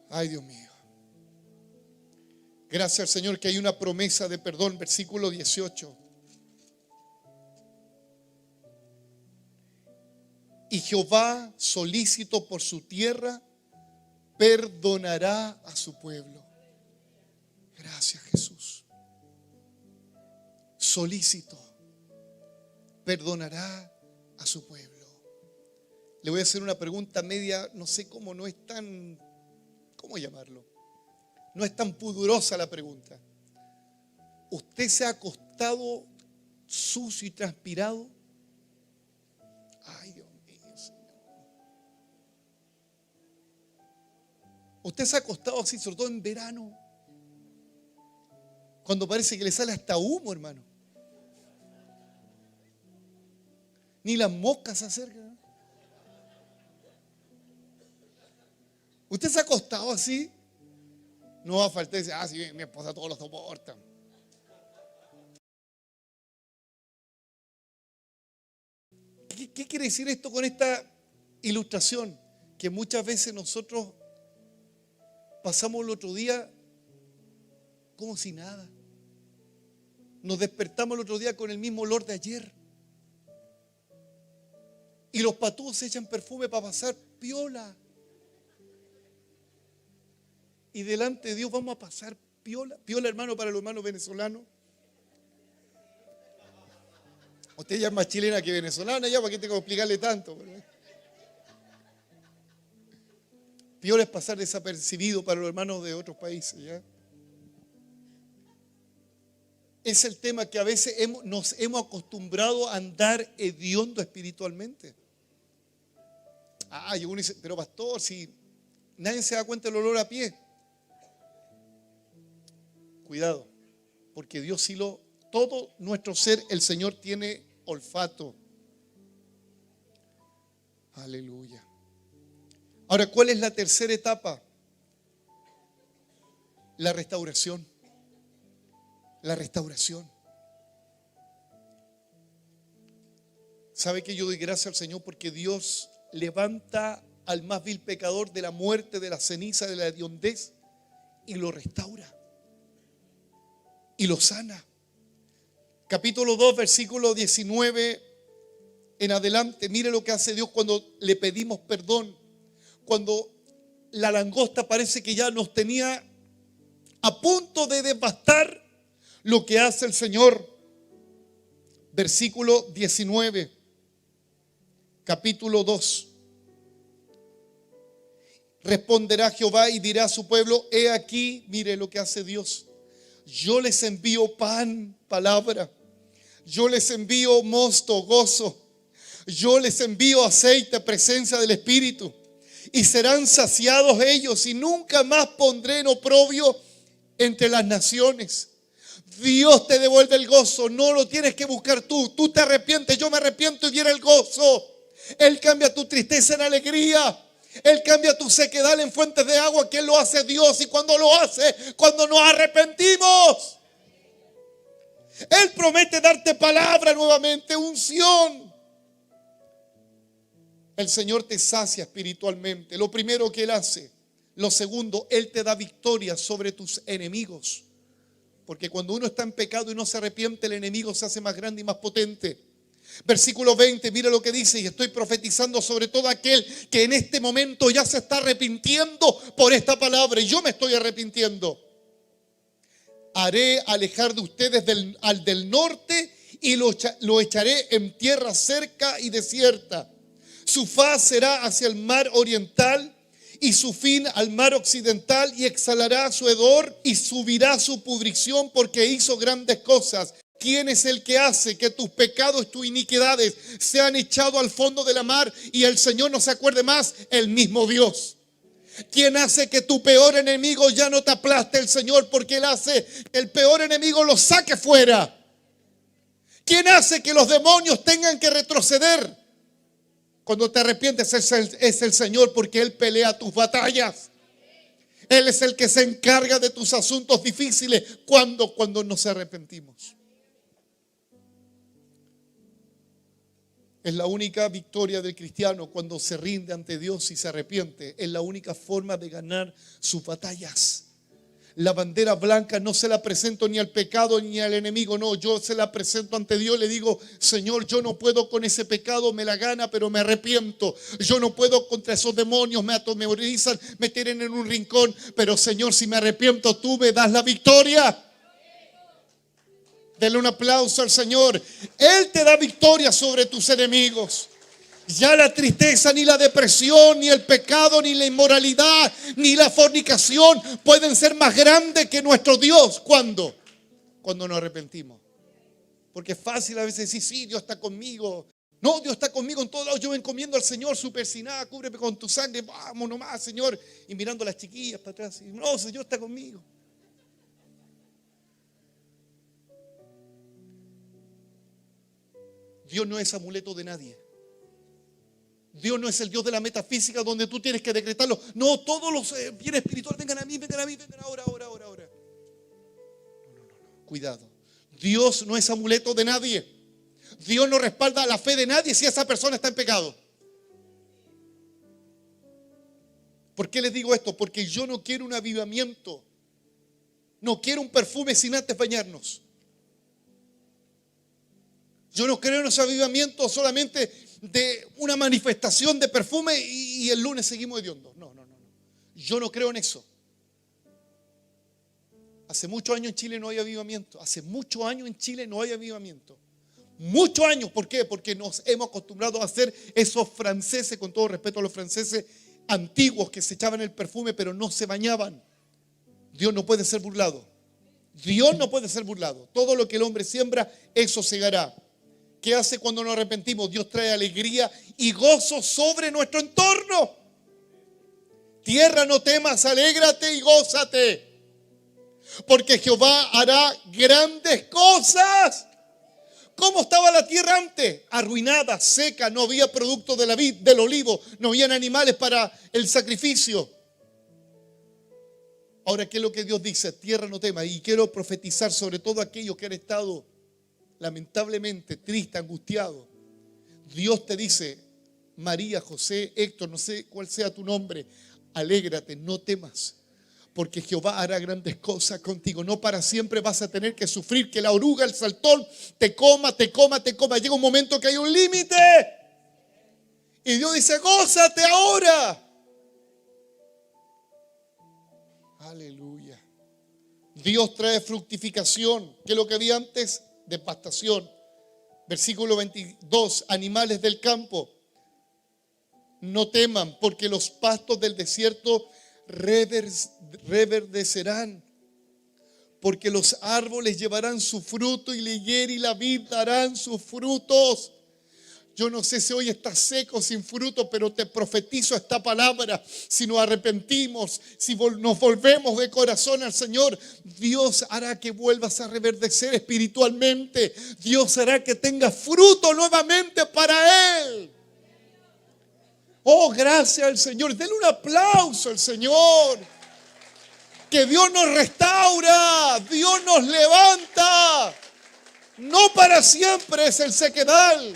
Ay, Dios mío. Gracias al Señor que hay una promesa de perdón. Versículo 18. Y Jehová, solícito por su tierra, perdonará a su pueblo. Gracias, Jesús. Solícito, perdonará a su pueblo. Le voy a hacer una pregunta media, no sé cómo, no es tan, ¿cómo llamarlo? No es tan pudorosa la pregunta. ¿Usted se ha acostado sucio y transpirado? Ay, Dios mío, Señor. ¿Usted se ha acostado así, sobre todo en verano? Cuando parece que le sale hasta humo, hermano. Ni las moscas se acercan. ¿Usted se ha acostado así? No va a faltar decir, sí, mi esposa todo lo soporta. ¿Qué quiere decir esto con esta ilustración? Que muchas veces nosotros pasamos el otro día como si nada. Nos despertamos el otro día con el mismo olor de ayer. Y los patúos se echan perfume para pasar piola. Y delante de Dios vamos a pasar piola. Piola, hermano, para los hermanos venezolanos. Usted ya es más chilena que venezolana, ya, ¿para qué tengo que explicarle tanto? Piola es pasar desapercibido para los hermanos de otros países, ¿ya? Es el tema que a veces nos hemos acostumbrado a andar hediondo espiritualmente. Y uno dice, pero pastor, si nadie se da cuenta del olor a pie. Cuidado, porque Dios sí todo nuestro ser, el Señor tiene olfato. Aleluya. Ahora, ¿cuál es la tercera etapa? La restauración. La restauración. ¿Sabe que yo doy gracias al Señor porque Dios levanta al más vil pecador de la muerte, de la ceniza, de la hediondez y lo restaura y lo sana? Capítulo 2, versículo 19 en adelante. Mire lo que hace Dios cuando le pedimos perdón. Cuando la langosta parece que ya nos tenía a punto de devastar, lo que hace el Señor. Versículo 19, capítulo 2. Responderá Jehová y dirá a su pueblo: he aquí, mire lo que hace Dios. Yo les envío pan, palabra. Yo les envío mosto, gozo. Yo les envío aceite, presencia del Espíritu. Y serán saciados ellos, y nunca más pondré en oprobio entre las naciones. Dios te devuelve el gozo, no lo tienes que buscar tú. Tú te arrepientes, yo me arrepiento y viene el gozo. Él cambia tu tristeza en alegría. Él cambia tu sequedad en fuentes de agua, que Él lo hace Dios. Y cuando lo hace, cuando nos arrepentimos, Él promete darte palabra nuevamente, unción. El Señor te sacia espiritualmente. Lo primero que Él hace. Lo segundo, Él te da victoria sobre tus enemigos. Porque cuando uno está en pecado y no se arrepiente, el enemigo se hace más grande y más potente. Versículo 20, mira lo que dice: y estoy profetizando sobre todo aquel que en este momento ya se está arrepintiendo por esta palabra. Y yo me estoy arrepintiendo. Haré alejar de ustedes al del norte y lo echaré en tierra seca y desierta. Su faz será hacia el mar oriental y su fin al mar occidental, y exhalará su hedor y subirá su pudrición, porque hizo grandes cosas. ¿Quién es el que hace que tus pecados, tus iniquidades sean echados al fondo de la mar y el Señor no se acuerde más? El mismo Dios. ¿Quién hace que tu peor enemigo ya no te aplaste? El Señor, porque Él hace que el peor enemigo lo saque fuera. ¿Quién hace que los demonios tengan que retroceder? Cuando te arrepientes es el Señor, porque Él pelea tus batallas. Él es el que se encarga de tus asuntos difíciles cuando nos arrepentimos. Es la única victoria del cristiano cuando se rinde ante Dios y se arrepiente. Es la única forma de ganar sus batallas. La bandera blanca no se la presento ni al pecado ni al enemigo, no, yo se la presento ante Dios. Le digo: Señor, yo no puedo con ese pecado, me la gana, pero me arrepiento. Yo no puedo contra esos demonios, me atemorizan, me tienen en un rincón, pero Señor, si me arrepiento, tú me das la victoria. Dele un aplauso al Señor. Él te da victoria sobre tus enemigos. Ya la tristeza, ni la depresión, ni el pecado, ni la inmoralidad, ni la fornicación pueden ser más grandes que nuestro Dios. ¿Cuándo? Cuando nos arrepentimos. Porque es fácil a veces decir, sí, Dios está conmigo. No, Dios está conmigo en todos lados. Yo me encomiendo al Señor, su persinada, cúbreme con tu sangre. Vamos nomás, Señor. Y mirando a las chiquillas para atrás. No, Señor está conmigo. Dios no es amuleto de nadie. Dios no es el Dios de la metafísica donde tú tienes que decretarlo. No, todos los bienes espirituales vengan a mí, vengan ahora. No. Cuidado. Dios no es amuleto de nadie. Dios no respalda la fe de nadie si esa persona está en pecado. ¿Por qué les digo esto? Porque yo no quiero un avivamiento. No quiero un perfume sin antes bañarnos. Yo no creo en ese avivamiento solamente de una manifestación de perfume y el lunes seguimos hediondos. No. Yo no creo en eso. Hace muchos años en Chile no hay avivamiento. Hace muchos años en Chile no hay avivamiento. Muchos años. ¿Por qué? Porque nos hemos acostumbrado a hacer esos franceses, con todo respeto a los franceses antiguos que se echaban el perfume pero no se bañaban. Dios no puede ser burlado. Dios no puede ser burlado. Todo lo que el hombre siembra, eso segará. ¿Qué hace cuando nos arrepentimos? Dios trae alegría y gozo sobre nuestro entorno. Tierra, no temas, alégrate y gózate. Porque Jehová hará grandes cosas. ¿Cómo estaba la tierra antes? Arruinada, seca, no había producto de la vid, del olivo, no habían animales para el sacrificio. Ahora, ¿qué es lo que Dios dice? Tierra, no temas. Y quiero profetizar sobre todo aquellos que han estado lamentablemente triste, angustiado. Dios te dice, María, José, Héctor, no sé cuál sea tu nombre, alégrate, no temas, porque Jehová hará grandes cosas contigo. No para siempre vas a tener que sufrir que la oruga, el saltón te coma. Llega un momento que hay un límite. Y Dios dice, gózate ahora. Aleluya. Dios trae fructificación. ¿Qué es lo que había antes? Devastación. Versículo 22, animales del campo, no teman, porque los pastos del desierto reverdecerán, porque los árboles llevarán su fruto y la higuera y la vid darán sus frutos. Yo no sé si hoy está seco, sin fruto, pero te profetizo esta palabra. Si nos arrepentimos, si nos volvemos de corazón al Señor, Dios hará que vuelvas a reverdecer espiritualmente. Dios hará que tengas fruto nuevamente para Él. Oh, gracias al Señor. Denle un aplauso al Señor. Que Dios nos restaura, Dios nos levanta. No para siempre es el sequedal.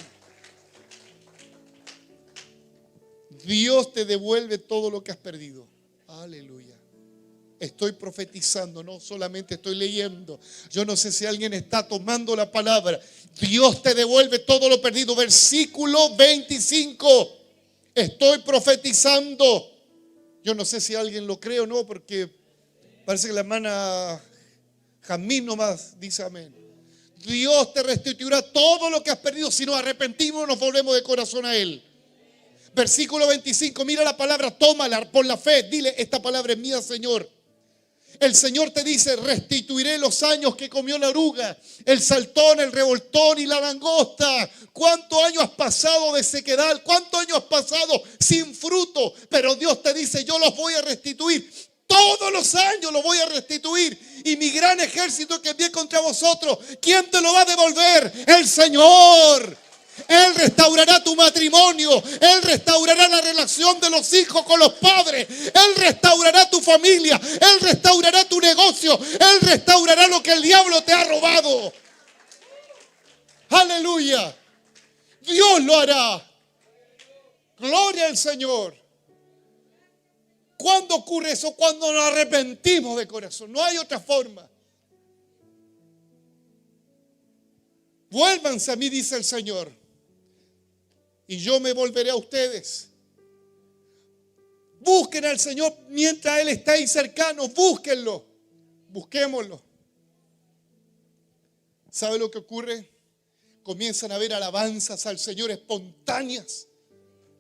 Dios te devuelve todo lo que has perdido. Aleluya. Estoy profetizando, no solamente estoy leyendo. Yo no sé si alguien está tomando la palabra. Dios te devuelve todo lo perdido. Versículo 25. Estoy profetizando. Yo no sé si alguien lo cree o no, porque parece que la hermana Jamín nomás dice amén. Dios te restituirá todo lo que has perdido. Si nos arrepentimos, nos volvemos de corazón a Él. Versículo 25, mira la palabra, tómala por la fe. Dile, esta palabra es mía, Señor. El Señor te dice, restituiré los años que comió la oruga, el saltón, el revoltón y la langosta. ¿Cuántos años has pasado de sequedad? ¿Cuántos años has pasado sin fruto? Pero Dios te dice, yo los voy a restituir. Todos los años los voy a restituir. Y mi gran ejército que envié contra vosotros, ¿quién te lo va a devolver? El Señor. Él restaurará tu matrimonio. Él restaurará la relación de los hijos con los padres. Él restaurará tu familia. Él restaurará tu negocio. Él restaurará lo que el diablo te ha robado. Aleluya. Dios lo hará. Gloria al Señor. ¿Cuándo ocurre eso? Cuando nos arrepentimos de corazón. No hay otra forma. Vuélvanse a mí, dice el Señor, y yo me volveré a ustedes. Busquen al Señor mientras Él está ahí cercano. Búsquenlo. Busquémoslo. ¿Sabe lo que ocurre? Comienzan a haber alabanzas al Señor espontáneas.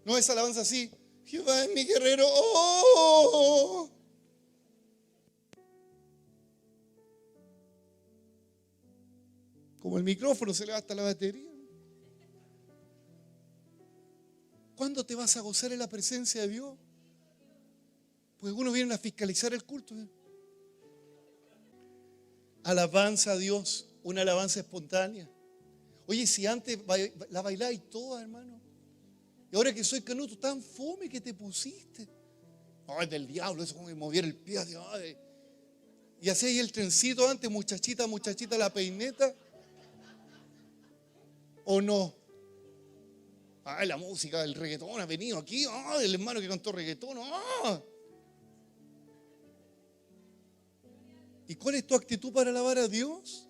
No es alabanza así. Jehová es mi guerrero. ¡Oh! Como el micrófono se le gasta la batería. ¿Cuándo te vas a gozar en la presencia de Dios? Pues algunos vienen a fiscalizar el culto. Alabanza a Dios, una alabanza espontánea. Oye, si antes la bailabas toda, hermano. Y ahora que soy canuto, tan fome que te pusiste. No, es del diablo, eso como mover el pie. Ay. Y así ahí el trencito antes, muchachita, la peineta. ¿O no? Ay, la música del reggaetón ha venido aquí. Ay, el hermano que cantó reggaetón. ¡Ah! ¿Y cuál es tu actitud para alabar a Dios?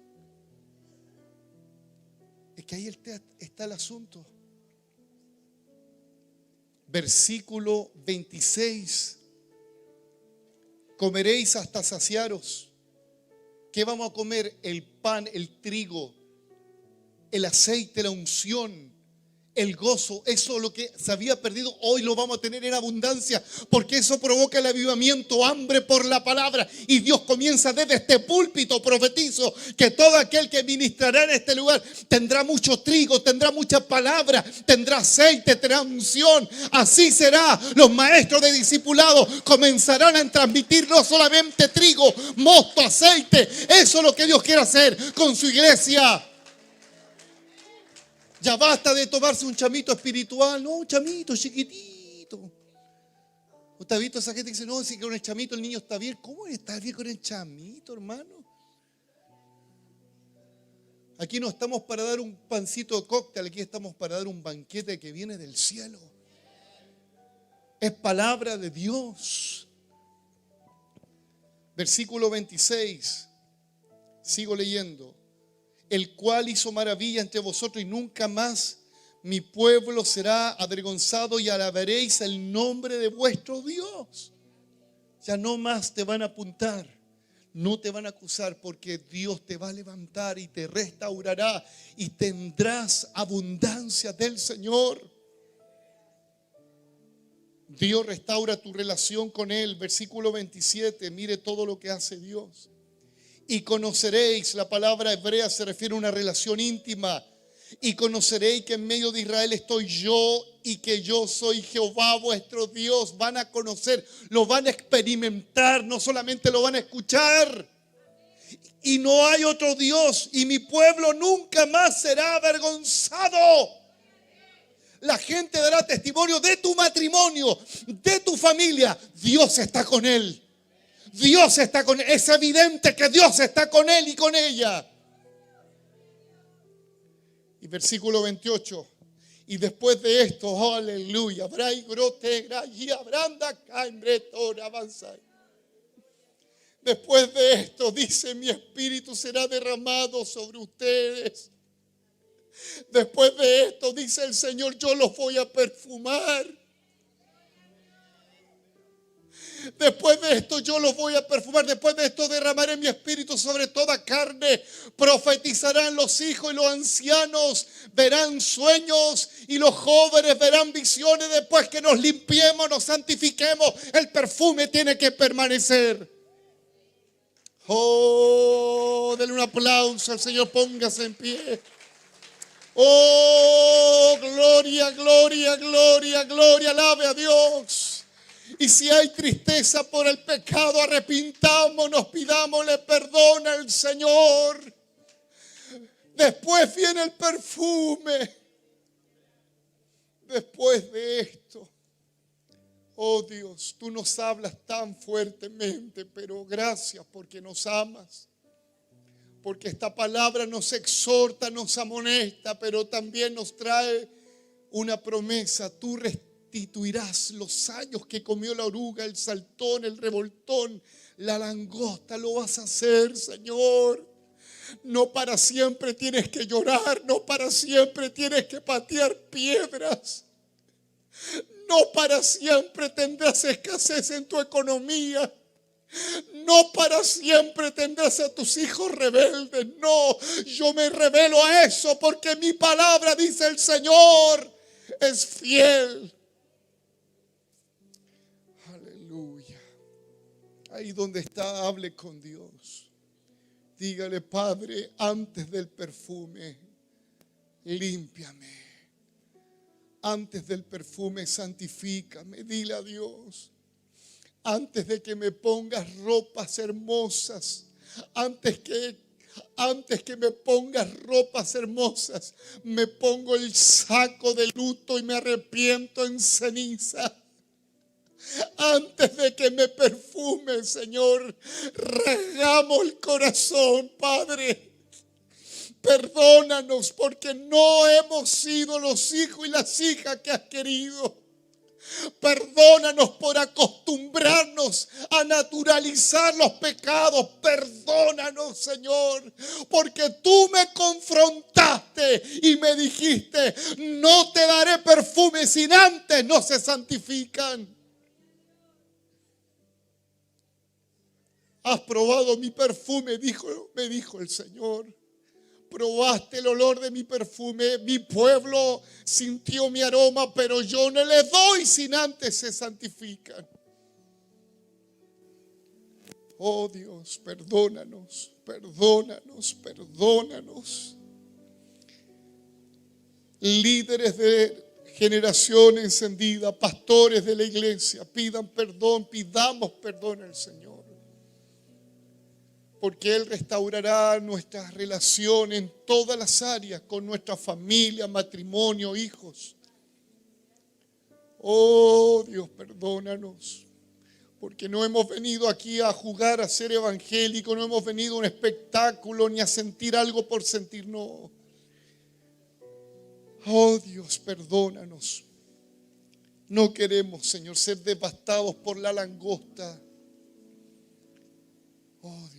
Es que ahí está el asunto. Versículo 26. Comeréis hasta saciaros. ¿Qué vamos a comer? El pan, el trigo, el aceite, la unción, el gozo. Eso lo que se había perdido hoy lo vamos a tener en abundancia, porque eso provoca el avivamiento, hambre por la palabra. Y Dios comienza desde este púlpito, profetizo, que todo aquel que ministrará en este lugar tendrá mucho trigo, tendrá mucha palabra, tendrá aceite, tendrá unción. Así será. Los maestros de discipulado comenzarán a transmitir no solamente trigo, mosto, aceite. Eso es lo que Dios quiere hacer con su iglesia. Ya basta de tomarse un chamito espiritual. No, un chamito chiquitito. ¿Usted ha visto a esa gente que dice, no, si con el chamito el niño está bien? ¿Cómo está bien con el chamito, hermano? Aquí no estamos para dar un pancito de cóctel, aquí estamos para dar un banquete que viene del cielo. Es palabra de Dios. Versículo 26. Sigo leyendo. El cual hizo maravilla entre vosotros y nunca más mi pueblo será avergonzado y alabaréis el nombre de vuestro Dios. Ya no más te van a apuntar, no te van a acusar, porque Dios te va a levantar y te restaurará y tendrás abundancia del Señor. Dios restaura tu relación con Él. Versículo 27, mire todo lo que hace Dios. Y conoceréis, la palabra hebrea se refiere a una relación íntima. Y conoceréis que en medio de Israel estoy yo y que yo soy Jehová vuestro Dios. Van a conocer, lo van a experimentar, no solamente lo van a escuchar. Y no hay otro Dios, y mi pueblo nunca más será avergonzado. La gente dará testimonio de tu matrimonio, de tu familia. Dios está con él. Dios está con él. Es evidente que Dios está con él y con ella. Y versículo 28. Y después de esto, aleluya, después de esto, dice, mi espíritu será derramado sobre ustedes. Después de esto, dice el Señor, yo los voy a perfumar. Después de esto yo los voy a perfumar. Después de esto derramaré mi espíritu sobre toda carne. Profetizarán los hijos y los ancianos verán sueños y los jóvenes verán visiones. Después que nos limpiemos, nos santifiquemos, el perfume tiene que permanecer. Oh, denle un aplauso al Señor, póngase en pie. Oh, gloria, gloria, gloria, gloria, alabe a Dios. Y si hay tristeza por el pecado, arrepintámonos, pidámosle perdón al Señor. Después viene el perfume. Después de esto, oh Dios, tú nos hablas tan fuertemente, pero gracias porque nos amas. Porque esta palabra nos exhorta, nos amonesta, pero también nos trae una promesa. Tú restituirás los años que comió la oruga, el saltón, el revoltón, la langosta. Lo vas a hacer, Señor. No para siempre tienes que llorar, no para siempre tienes que patear piedras. No para siempre tendrás escasez en tu economía. No para siempre tendrás a tus hijos rebeldes. No, yo me revelo a eso porque mi palabra, dice el Señor, es fiel. Ahí donde está, hable con Dios. Dígale: Padre, antes del perfume, límpiame. Antes del perfume, santifícame. Dile a Dios: antes de que me pongas ropas hermosas, antes que me pongas ropas hermosas, me pongo el saco de luto y me arrepiento en ceniza. Antes de que me perfume, Señor, rasgamos el corazón, Padre. Perdónanos porque no hemos sido los hijos y las hijas que has querido. Perdónanos por acostumbrarnos a naturalizar los pecados. Perdónanos, Señor, porque tú me confrontaste y me dijiste: no te daré perfume sin antes no se santifican. Has probado mi perfume, me dijo el Señor. Probaste el olor de mi perfume. Mi pueblo sintió mi aroma, pero yo no les doy sin antes se santifican. Oh Dios, perdónanos, perdónanos, perdónanos. Líderes de generación encendida, pastores de la iglesia, pidan perdón, pidamos perdón al Señor. Porque Él restaurará nuestras relaciones en todas las áreas, con nuestra familia, matrimonio, hijos. Oh Dios, perdónanos. Porque no hemos venido aquí a jugar, a ser evangélicos, no hemos venido a un espectáculo ni a sentir algo por sentir, no. Oh Dios, perdónanos. No queremos, Señor, ser devastados por la langosta. Oh Dios.